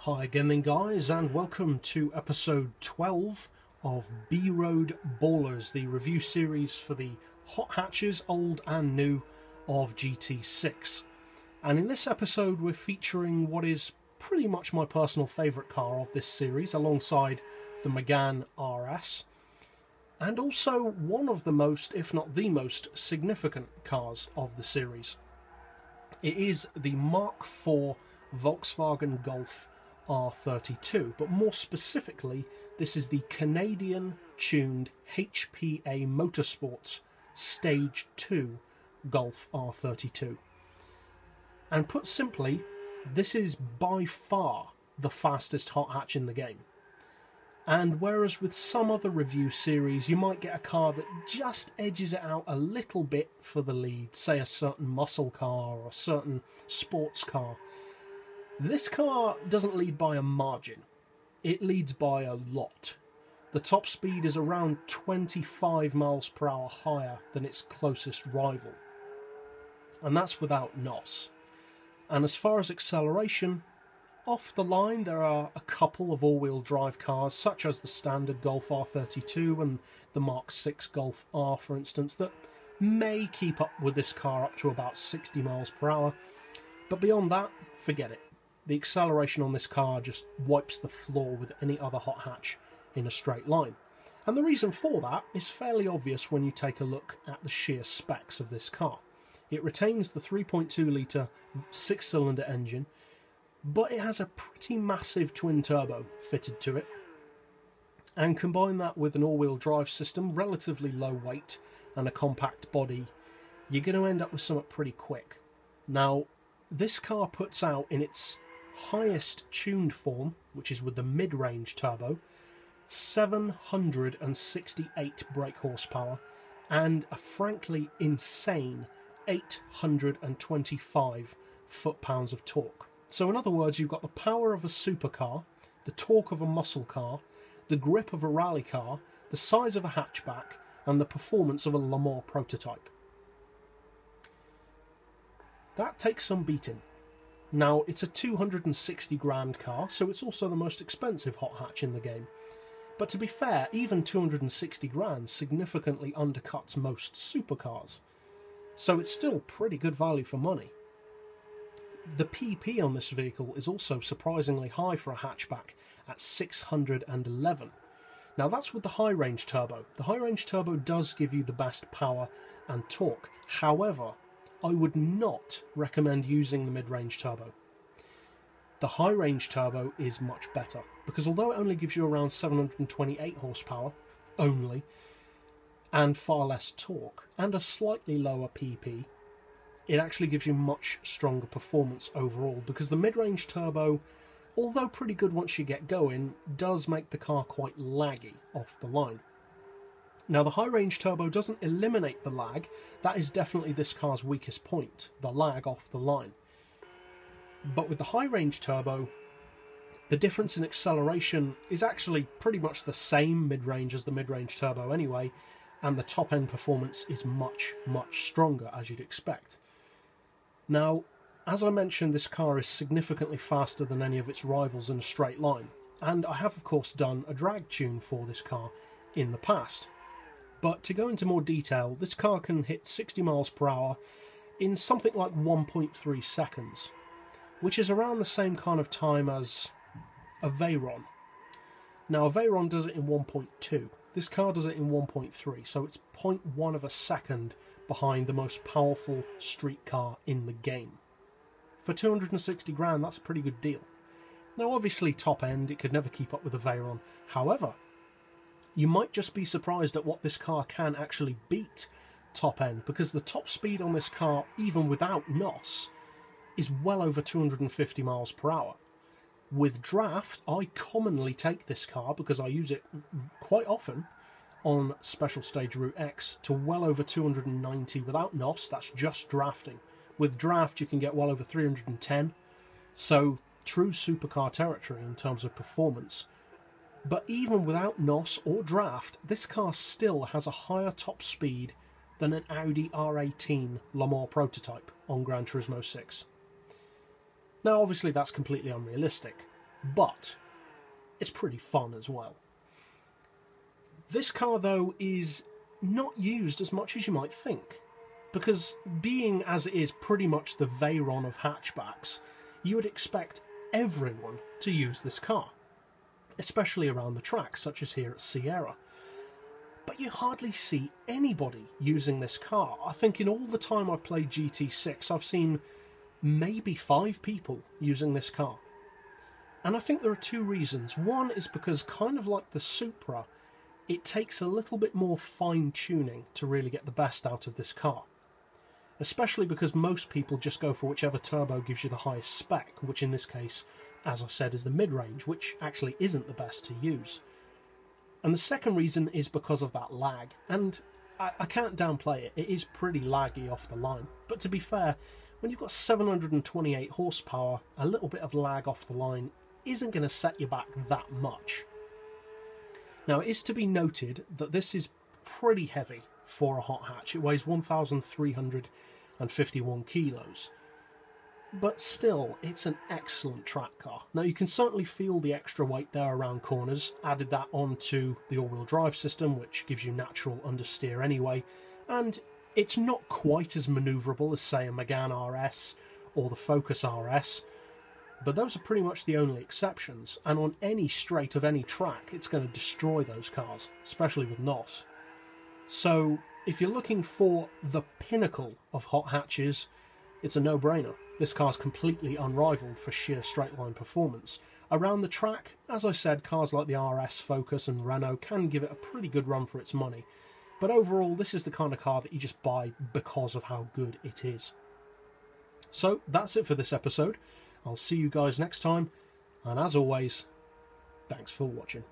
Hi again then guys, and welcome to episode 12 of B-Road Ballers, the review series for the hot hatches, old and new, of GT6. And in this episode we're featuring what is pretty much my personal favourite car of this series, alongside the Megane RS, and also one of the most, if not the most, significant cars of the series. It is the Mark IV Volkswagen Golf R32, but more specifically this is the Canadian tuned HPA Motorsports Stage 2 Golf R32. And put simply, this is by far the fastest hot hatch in the game. And whereas with some other review series you might get a car that just edges it out a little bit for the lead, say a certain muscle car or a certain sports car, this car doesn't lead by a margin, it leads by a lot. The top speed is around 25 miles per hour higher than its closest rival, and that's without NOS. And as far as acceleration, off the line there are a couple of all-wheel drive cars, such as the standard Golf R32 and the Mark VI Golf R, for instance, that may keep up with this car up to about 60 miles per hour, but beyond that, forget it. The acceleration on this car just wipes the floor with any other hot hatch in a straight line. And the reason for that is fairly obvious when you take a look at the sheer specs of this car. It retains the 3.2 litre 6-cylinder engine, but it has a pretty massive twin turbo fitted to it. And combine that with an all-wheel drive system, relatively low weight, and a compact body, you're going to end up with something pretty quick. Now, this car puts out in its highest tuned form, which is with the mid-range turbo, 768 brake horsepower and a frankly insane 825 foot-pounds of torque. So in other words, you've got the power of a supercar, the torque of a muscle car, the grip of a rally car, the size of a hatchback, and the performance of a Le Mans prototype. That takes some beating. Now, it's a 260 grand car, so it's also the most expensive hot hatch in the game. But to be fair, even 260 grand significantly undercuts most supercars. So it's still pretty good value for money. The PP on this vehicle is also surprisingly high for a hatchback at 611. Now that's with the high-range turbo. The high-range turbo does give you the best power and torque. However, I would not recommend using the mid-range turbo. The high-range turbo is much better, because although it only gives you around 728 horsepower, only, and far less torque, and a slightly lower PP, it actually gives you much stronger performance overall, because the mid-range turbo, although pretty good once you get going, does make the car quite laggy off the line. Now, the high-range turbo doesn't eliminate the lag. That is definitely this car's weakest point, the lag off the line. But with the high-range turbo, the difference in acceleration is actually pretty much the same mid-range as the mid-range turbo anyway, and the top-end performance is much, much stronger, as you'd expect. Now, as I mentioned, this car is significantly faster than any of its rivals in a straight line, and I have, of course, done a drag tune for this car in the past. But to go into more detail, this car can hit 60 miles per hour in something like 1.3 seconds, which is around the same kind of time as a Veyron. Now, a Veyron does it in 1.2. This car does it in 1.3, so it's 0.1 of a second behind the most powerful street car in the game. For 260 grand, that's a pretty good deal. Now, obviously, top end, it could never keep up with a Veyron. However, you might just be surprised at what this car can actually beat top end, because the top speed on this car, even without NOS, is well over 250 miles per hour. With draft, I commonly take this car, because I use it quite often on Special Stage Route X, to well over 290 without NOS. That's just drafting. With draft you can get well over 310, so true supercar territory in terms of performance. But even without NOS or draft, this car still has a higher top speed than an Audi R18 Le Mans prototype on Gran Turismo 6. Now obviously that's completely unrealistic, but it's pretty fun as well. This car, though, is not used as much as you might think, because being as it is pretty much the Veyron of hatchbacks, you would expect everyone to use this car, especially around the track, such as here at Sierra. But you hardly see anybody using this car. I think in all the time I've played GT6, I've seen maybe 5 people using this car. And I think there are 2 reasons. One is because, kind of like the Supra, it takes a little bit more fine-tuning to really get the best out of this car. Especially because most people just go for whichever turbo gives you the highest spec, which in this case, as I said, is the mid-range, which actually isn't the best to use. And the second reason is because of that lag, and I can't downplay it, it is pretty laggy off the line. But to be fair, when you've got 728 horsepower, a little bit of lag off the line isn't going to set you back that much. Now, it is to be noted that this is pretty heavy for a hot hatch. It weighs 1,351 kilos. But still, it's an excellent track car. Now, you can certainly feel the extra weight there around corners. Added that onto the all-wheel drive system, which gives you natural understeer anyway. And it's not quite as manoeuvrable as, say, a Megane RS or the Focus RS. But those are pretty much the only exceptions. And on any straight of any track, it's going to destroy those cars, especially with NOS. So, if you're looking for the pinnacle of hot hatches, it's a no-brainer. This car's completely unrivaled for sheer straight-line performance. Around the track, as I said, cars like the RS, Focus and Renault can give it a pretty good run for its money. But overall, this is the kind of car that you just buy because of how good it is. So, that's it for this episode. I'll see you guys next time, and as always, thanks for watching.